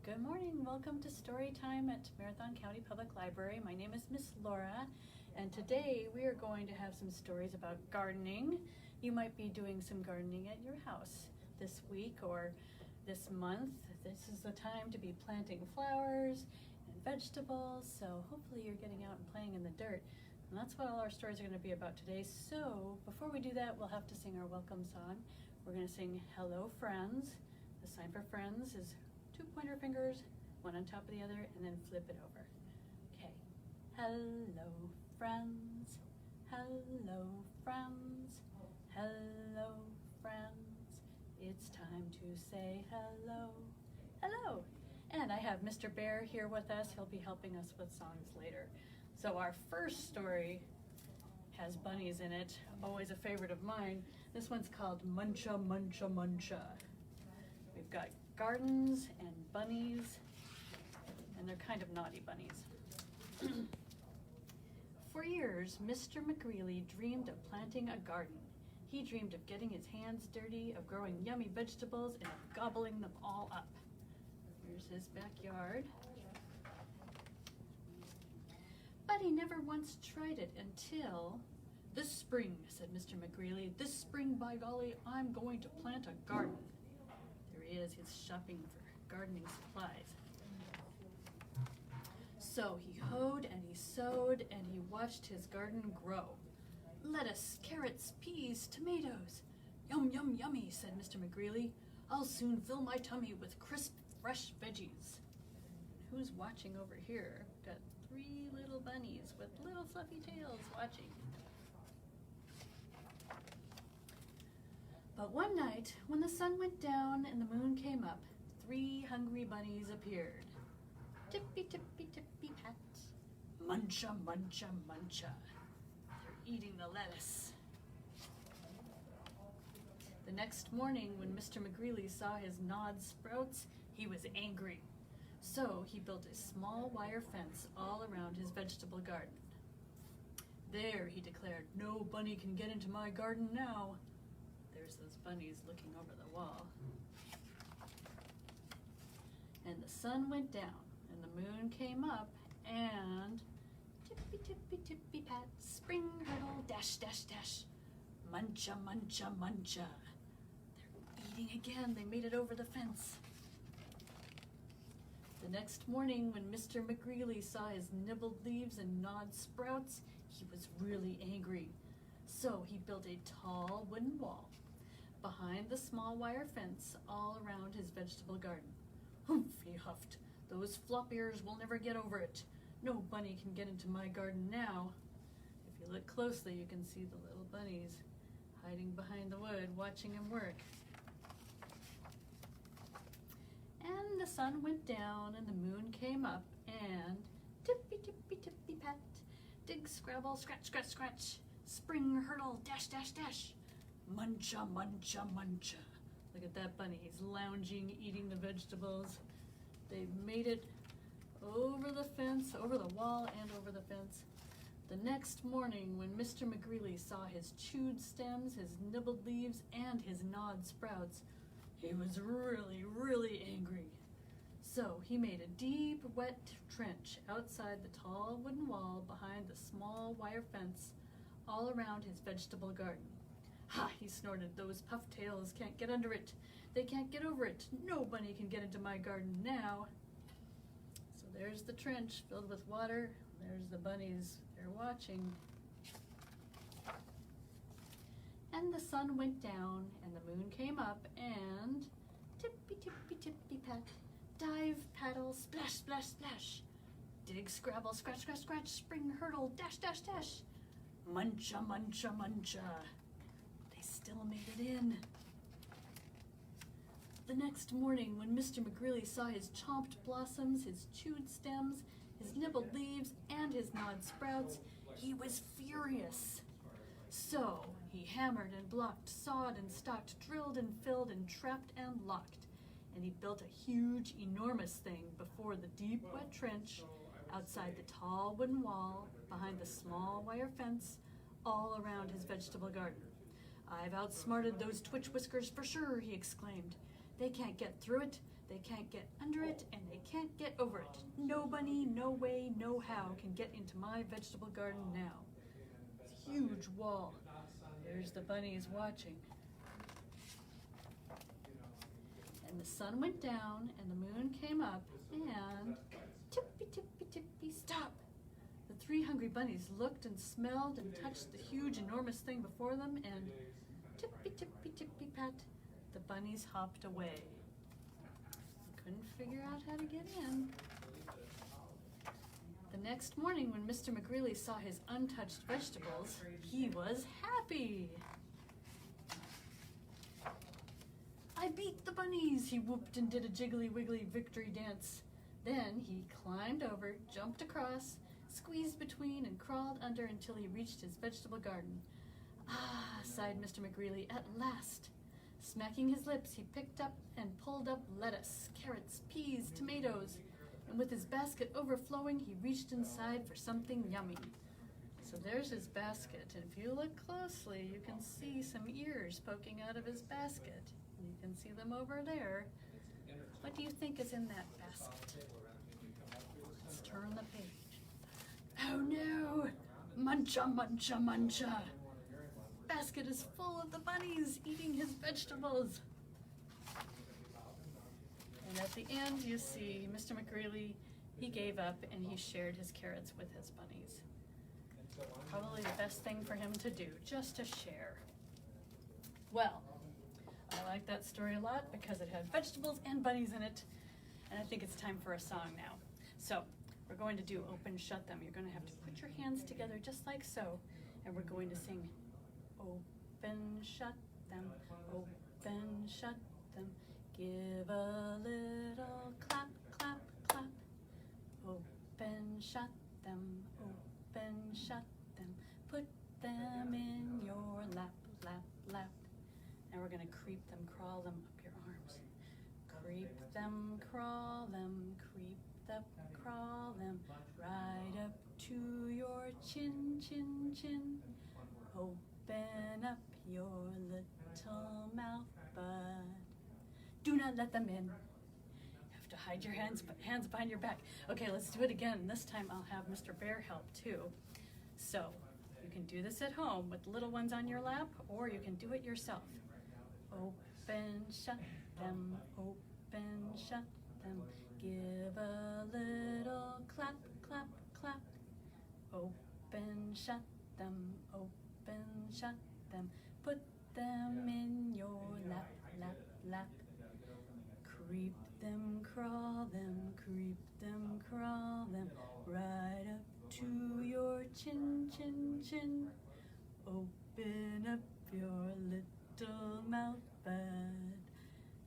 Good morning. Welcome to Story Time at Marathon County Public Library. My name is Miss Laura, and today we are going to have some stories about gardening. You might be doing some gardening at your house this week or this month. This is the time to be planting flowers and vegetables, so hopefully you're getting out and playing in the dirt. And that's what all our stories are going to be about today. So before we do that, we'll have to sing our welcome song. We're going to sing Hello Friends. The sign for friends is 2 pointer fingers, one on top of the other, and then flip it over. Okay. Hello, friends. Hello, friends. Hello, friends. It's time to say hello. Hello. And I have Mr. Bear here with us. He'll be helping us with songs later. So our first story has bunnies in it, always a favorite of mine. This one's called Muncha, Muncha, Muncha. We've got gardens and bunnies, and they're kind of naughty bunnies. For years, Mr. McGreely dreamed of planting a garden. He dreamed of getting his hands dirty, of growing yummy vegetables, and of gobbling them all up. Here's his backyard. But he never once tried it until... This spring, said Mr. McGreely, this spring, by golly, I'm going to plant a garden. There he is, he's shopping for gardening supplies. So he hoed and he sowed and he watched his garden grow. Lettuce, carrots, peas, tomatoes. Yum, yum, yummy, said Mr. McGreely. I'll soon fill my tummy with crisp, fresh veggies. And who's watching over here? We've got 3 little bunnies with little fluffy tails watching. But one night, when the sun went down and the moon came up, 3 hungry bunnies appeared. Tippy, tippy, tippy, pat. Muncha, muncha, muncha. They're eating the lettuce. The next morning, when Mr. McGreely saw his gnawed sprouts, he was angry. So he built a small wire fence all around his vegetable garden. There, he declared, no bunny can get into my garden now. There's those bunnies looking over the wall. And the sun went down, and the moon came up, and tippy, tippy, tippy, pat, spring hurdle, dash, dash, dash, muncha, muncha, muncha. They're eating again. They made it over the fence. The next morning, when Mr. McGreely saw his nibbled leaves and gnawed sprouts, he was really angry. So he built a tall wooden wall behind the small wire fence all around his vegetable garden. Humph, he huffed. Those flop ears will never get over it. No bunny can get into my garden now. If you look closely, you can see the little bunnies hiding behind the wood, watching him work. And the sun went down and the moon came up, and tippy, tippy, tippy, pat, dig, scrabble, scratch, scratch, scratch, spring, hurdle, dash, dash, dash, muncha, muncha, muncha. Look at that bunny. He's lounging, eating the vegetables. They've made it over the fence, over the wall, and over the fence. The next morning, when Mr. McGreely saw his chewed stems, his nibbled leaves, and his gnawed sprouts, he was really, really angry. So he made a deep, wet trench outside the tall wooden wall behind the small wire fence all around his vegetable garden. Ha, he snorted, those pufftails can't get under it. They can't get over it. No bunny can get into my garden now. So there's the trench filled with water. There's the bunnies. They're watching. And the sun went down and the moon came up, and tippy, tippy, tippy, pat, dive, paddle, splash, splash, splash, dig, scrabble, scratch, scratch, scratch, spring, hurdle, dash, dash, dash, muncha, muncha, muncha. They still made it in. The next morning, when Mr. McGreely saw his chomped blossoms, his chewed stems, his nibbled leaves, and his gnawed sprouts, he was furious. So he hammered and blocked, sawed and stalked, drilled and filled and trapped and locked. And he built a huge, enormous thing before the deep, wet trench, outside the tall wooden wall, behind the small wire fence, all around his vegetable garden. I've outsmarted those twitch whiskers for sure, he exclaimed. They can't get through it. They can't get under it, and they can't get over it. No bunny, no way, no how can get into my vegetable garden now. It's a huge wall. There's the bunnies watching. And the sun went down, and the moon came up, and tippy, tippy, tippy, stop! The three hungry bunnies looked and smelled and touched the huge, enormous thing before them, and tippy, tippy, tippy, pat, the bunnies hopped away. Couldn't figure out how to get in. The next morning, when Mr. McGreely saw his untouched vegetables, he was happy. I beat the bunnies, he whooped and did a jiggly-wiggly victory dance. Then he climbed over, jumped across, squeezed between, and crawled under until he reached his vegetable garden. Ah, sighed Mr. McGreely, at last. Smacking his lips, he picked up and pulled up lettuce, carrots, peas, tomatoes, and with his basket overflowing, he reached inside for something yummy. So there's his basket, and if you look closely, you can see some ears poking out of his basket. You can see them over there. What do you think is in that basket? Let's turn the page. Oh no! Muncha, muncha, muncha! Basket is full of the bunnies eating his vegetables. And at the end, you see Mr. McGreely, he gave up and he shared his carrots with his bunnies. Probably the best thing for him to do, just to share. Well, I like that story a lot because it had vegetables and bunnies in it, and I think it's time for a song now. So, we're going to do Open Shut Them. You're going to have to put your hands together just like so, and we're going to sing Open Shut Them, Open Shut Them, give a little clap, clap, clap. Open Shut Them, Open Shut Them, put them in your lap, lap, lap. Now we're going to creep them, crawl them up your arms. Creep them, crawl them, creep them, crawl them, right up to your chin, chin, chin. Open up your little mouth, but do not let them in. You have to hide your hands behind your back. Okay, let's do it again. This time I'll have Mr. Bear help too. So you can do this at home with little ones on your lap, or you can do it yourself. Open, shut them, open, shut them, give a little clap, clap, clap. Open, shut them, open, shut them, put them in your lap, lap, lap. Creep them, crawl them, creep them, crawl them, right up to your chin, chin, chin. Open up your little mouth, but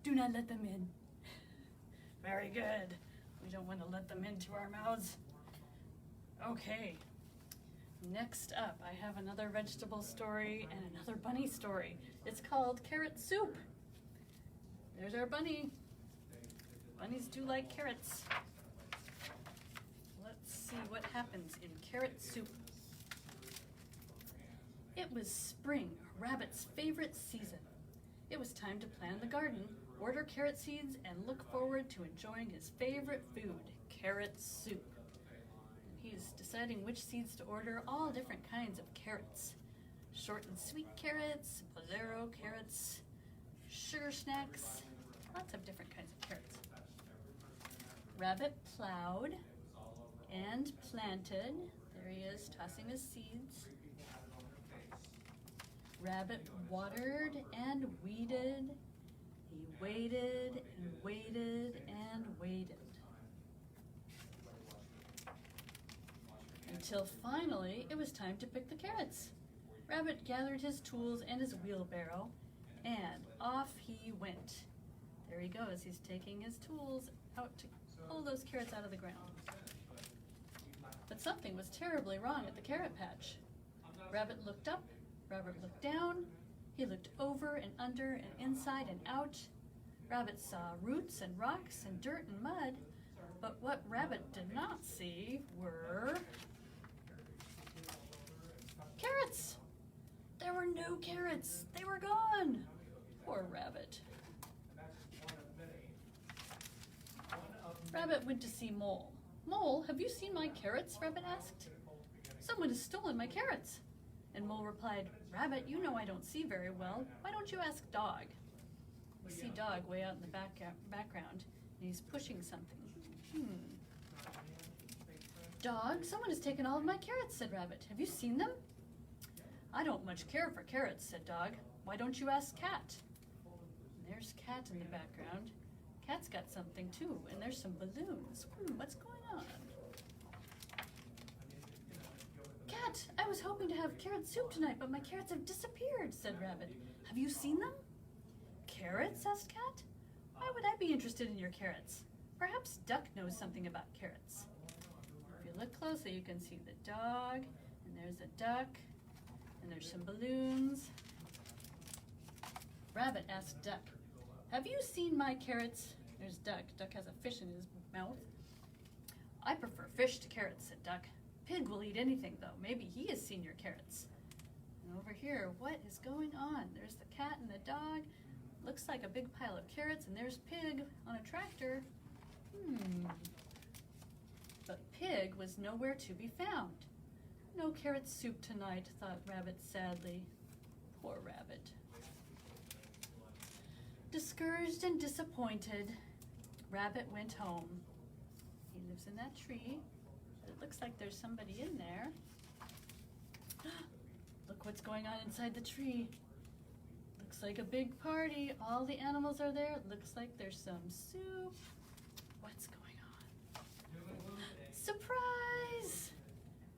do not let them in. Very good. We don't want to let them into our mouths. Okay. Next up, I have another vegetable story and another bunny story. It's called Carrot Soup. There's our bunny. Bunnies do like carrots. Let's see what happens in Carrot Soup. It was spring, Rabbit's favorite season. It was time to plan the garden, order carrot seeds, and look forward to enjoying his favorite food, carrot soup. He's deciding which seeds to order, all different kinds of carrots. Short and sweet carrots, bolero carrots, sugar snacks, lots of different kinds of carrots. Rabbit plowed and planted. There he is, tossing his seeds. Rabbit watered and weeded. He waited and waited and waited. Until finally it was time to pick the carrots. Rabbit gathered his tools and his wheelbarrow, and off he went. There he goes, he's taking his tools out to pull those carrots out of the ground. But something was terribly wrong at the carrot patch. Rabbit looked up, Rabbit looked down, he looked over and under and inside and out. Rabbit saw roots and rocks and dirt and mud, but what Rabbit did not see were carrots. There were no carrots. They were gone. Poor Rabbit. Rabbit went to see Mole. Mole, have you seen my carrots? Rabbit asked. Someone has stolen my carrots. And Mole replied, Rabbit, you know I don't see very well. Why don't you ask Dog? We see Dog way out in the background, and he's pushing something. Dog, someone has taken all of my carrots, said Rabbit. Have you seen them? I don't much care for carrots, said Dog. Why don't you ask Cat? And there's Cat in the background. Cat's got something too, and there's some balloons. What's going on? Cat, I was hoping to have carrot soup tonight, but my carrots have disappeared, said Rabbit. Have you seen them? Carrots? Asked Cat. Why would I be interested in your carrots? Perhaps Duck knows something about carrots. If you look closely, you can see the dog, and there's a duck, and there's some balloons. Rabbit asked Duck, have you seen my carrots? There's Duck. Duck has a fish in his mouth. I prefer fish to carrots, said Duck. Pig will eat anything, though. Maybe he has seen your carrots. And over here, what is going on? There's the cat and the dog. Looks like a big pile of carrots, and there's Pig on a tractor. But Pig was nowhere to be found. No carrot soup tonight, thought Rabbit sadly. Poor Rabbit. Discouraged and disappointed, Rabbit went home. He lives in that tree. It looks like there's somebody in there. Look what's going on inside the tree. Looks like a big party. All the animals are there. Looks like there's some soup. What's going on? Surprise!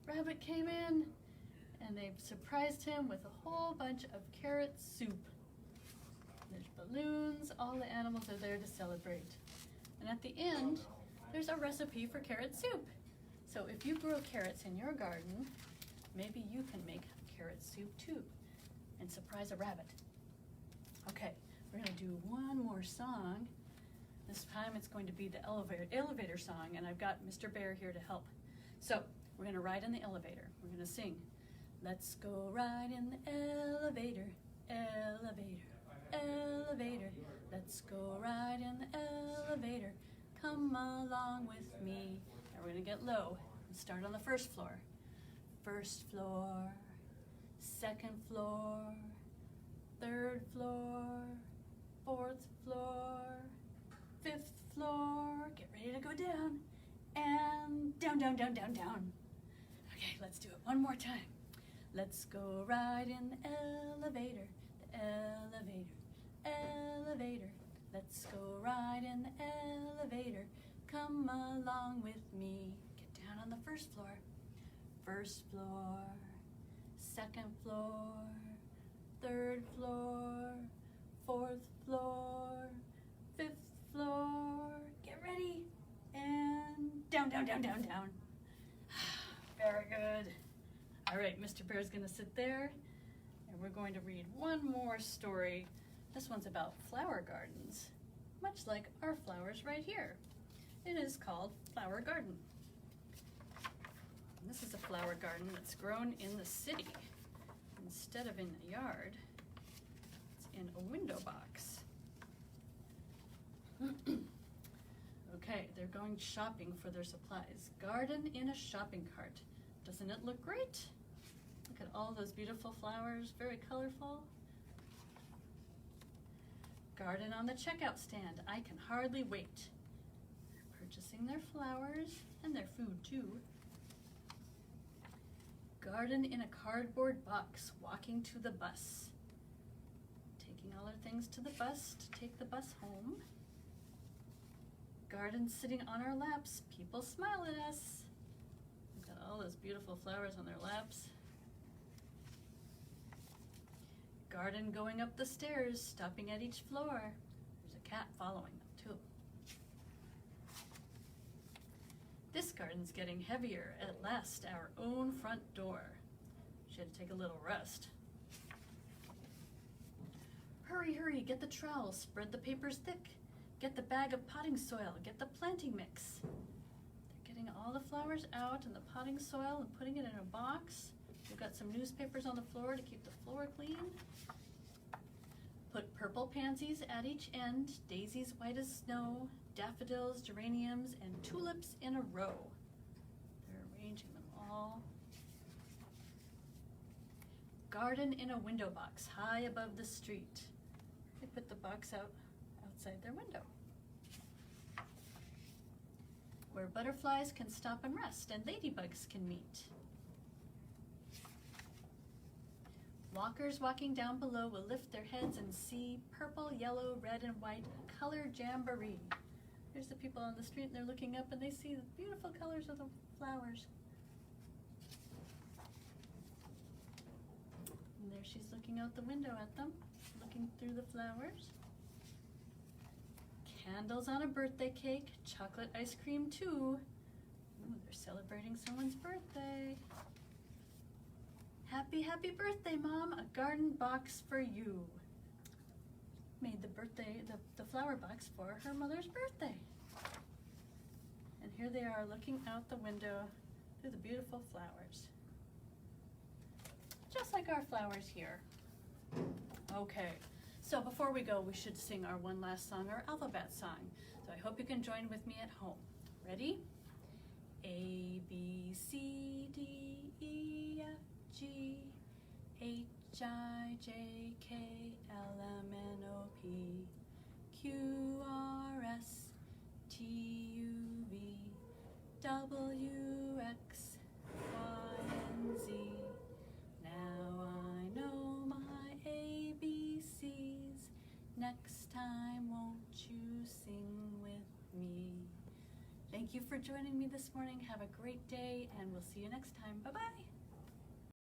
Rabbit came in and they surprised him with a whole bunch of carrot soup. There's balloons. All the animals are there to celebrate. And at the end, there's a recipe for carrot soup. So if you grow carrots in your garden, maybe you can make carrot soup too and surprise a rabbit. Okay, we're going to do one more song. This time it's going to be the elevator song, and I've got Mr. Bear here to help. So we're going to ride in the elevator. We're going to sing, let's go ride in the elevator, elevator, elevator. Let's go ride in the elevator. Come along with me. Now we're going to get low and start on the first floor. First floor, second floor, third floor, fourth floor, fifth floor. Get ready to go down. And down, down, down, down, down. Okay, let's do it one more time. Let's go ride in the elevator, the elevator, elevator. Let's go ride in the elevator. Come along with me. Get down on the first floor. First floor, second floor, third floor, fourth floor, fifth floor. Get ready. And down, down, down, down, down. Very good. All right, Mr. Bear's gonna sit there, and we're going to read one more story. This one's about flower gardens, much like our flowers right here. It is called Flower Garden. And this is a flower garden that's grown in the city. Instead of in the yard, it's in a window box. Okay, they're going shopping for their supplies. Garden in a shopping cart. Doesn't it look great? Look at all those beautiful flowers, very colorful. Garden on the checkout stand. I can hardly wait. They're purchasing their flowers and their food too. Garden in a cardboard box, walking to the bus. Taking all our things to the bus to take the bus home. Garden sitting on our laps, people smile at us. We've got all those beautiful flowers on their laps. Garden going up the stairs, stopping at each floor. There's a cat following them too. This garden's getting heavier. At last, our own front door. She had to take a little rest. Hurry, hurry, get the trowel, spread the papers thick. Get the bag of potting soil, get the planting mix. They're getting all the flowers out and the potting soil and putting it in a box. We've got some newspapers on the floor to keep the floor clean. Put purple pansies at each end, daisies white as snow, daffodils, geraniums, and tulips in a row. They're arranging them all. Garden in a window box high above the street. They put the box outside their window, where butterflies can stop and rest and ladybugs can meet. Walkers walking down below will lift their heads and see purple, yellow, red, and white color jamboree. There's the people on the street and they're looking up and they see the beautiful colors of the flowers. And there she's looking out the window at them, looking through the flowers. Candles on a birthday cake, chocolate ice cream too. Ooh, they're celebrating someone's birthday. Happy, happy birthday, Mom, a garden box for you. Made the flower box for her mother's birthday. And here they are looking out the window through the beautiful flowers. Just like our flowers here. Okay, so before we go, we should sing our one last song, our alphabet song. So I hope you can join with me at home. Ready? A, B, C, D, E, F, G, H, I, J, K, L, M, N, O, P, Q, R, S, T, U, V, W, X, Y, and Z. Now I know my ABCs. Next time, won't you sing with me? Thank you for joining me this morning. Have a great day, and we'll see you next time. Bye-bye.